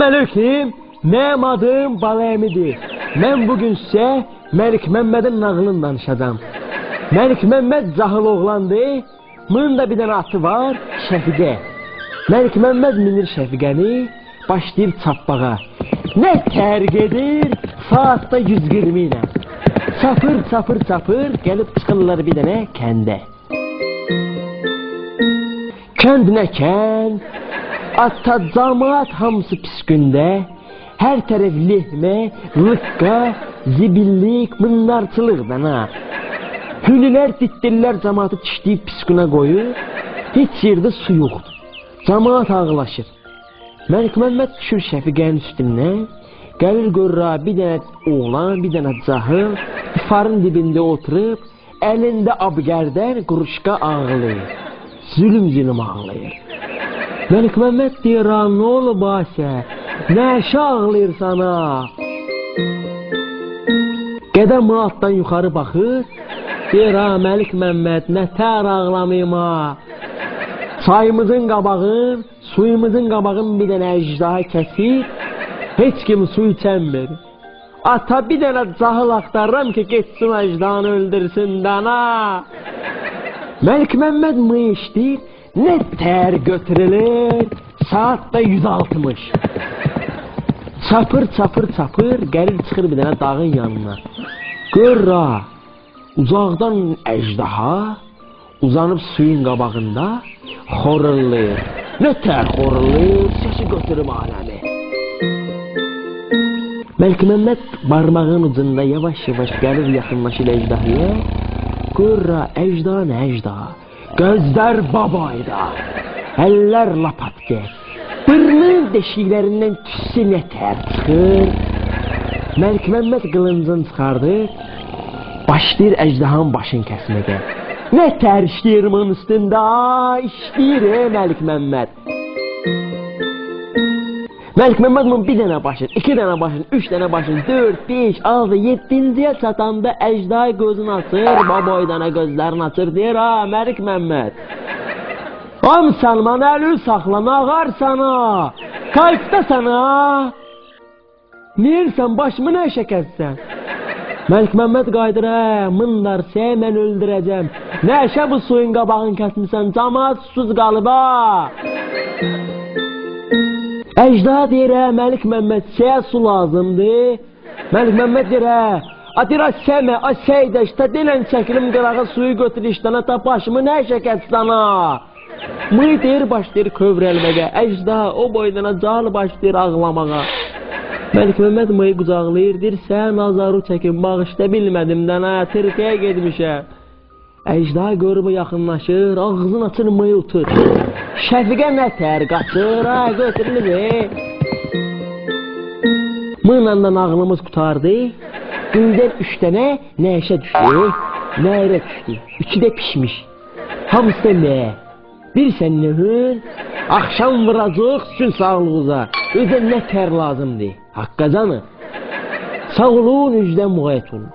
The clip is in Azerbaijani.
Selamünaleyküm. Mənim adım Balayemidir. Mən bugün sizə Məlik Məmmədin nağılını danışacağım. Məlik Məmməd cahil oğlandır. Bunun da bir dənə atı var, Şəfiqə. Məlik Məmməd minir Şəfiqəni, başlayır çapbağa. Nə tərq edir? Saatda 120 ilə. Çapır, çapır, çapır, gəlib çıxırlar bir dənə kəndə. Kənd nə kənd? Ata camaat hamısı pis gündə. Hər tərəf lehmə, lıqqa, zibillik, mınlarçılıqdan ha. Hünülər, ditdirlər camaatı çişləyib pis günə qoyur. Heç yerdə su yoxdur. Camaat ağlaşır. Məlik Məmməd düşür Şəfiqənin üstündən. Gəlir görür bir dənə oğlan, bir dənə cahil, difarın dibində oturub, əlində abgərdən quruşqa ağlayır. Zülüm ağlayır. Məlik Məmməd deyir, nə olub Asə? Nə işə ağlayırsan ha? Qədəm altdan yuxarı baxır, deyir, Məlik Məmməd, nə tər ağlamayım ha? Çayımızın qabağın, suyumuzun qabağın bir dənə əcdaha kəsir, heç kim su içənmir. Ata bir dənə cahil axtarıram ki, geçsin əcdahanı öldürsün dana. Məlik Məmməd mı işdir? Nə tər götürülür? Saatda 160. Çapır, çapır, çapır, gəlir çıxır bir dənə dağın yanına. Görür uzaqdan əcdaha uzanıb suyun qabağında xorullayır. Nə tər xorullayır? Səsi götürüm aləmi. Məlik Məmməd barmağın ucunda yavaş-yavaş gəlir yaxınlaşır əjdahaya. Görür əcdah nə əcdah? Gözlər babayda, əllər lapatqə. Bırnın deşiklərindən tüssü nə tər çıxır. Məlik Məmməd qılıncını çıxardı, başlayır əcdahanın başını kəsməyə. Nə tər işləyir bunun üstündə? İşləyir Məlik Məmməd. Məlik Məmməd bunun bir dənə başın, iki dənə başın, üç dənə başın, 4, 5, 6, 7-ciyə çatanda əcdaha gözünü açır, baboydana gözlərini açır, deyir, Məlik Məmməd. Müsəlman əli saxla, nağarsan ha, kayıqdasan ha. Neyirsən, başımı nə şəkəzsən? Məlik Məmməd qaydır, mındar sən mən öldürəcəm. Nəşə bu suyun qabağını kəsmirsən, camaat susuz qalıb ha. Əcdaha deyir, Məlik Məmməd, səyə su lazımdır. Məlik Məmməd deyir, deyir, səmə, səydəşdə denən çəkilim qırağa suyu götür işdən, ta başımı nə şəkətsən ha. Mıy deyir, başlayır kövrəlməyə, əcdaha o boydana cal başlayır ağlamağa. Məlik Məmməd mıyı qucaqlayır, deyir, sən azaru çəkin, bağışda bilmədim dənə, Türkiyə gedmişəm. Əcdaha görüb yaxınlaşır, ağzını açır, mıyı utur. Şəfiqə nə tər qaçır, götürülür. Mıyla ağlımız qutardı. İldən 3 dənə nəşə düşdü, nərə düşdü. 3-ü də pişmiş. Hamısı da nə? Bir sən nəhün, axşam vuracaq sizin sağlığınıza. Özə nə tər lazımdır? Haqqacanı. Sağ olun, üzdən müğayət olun.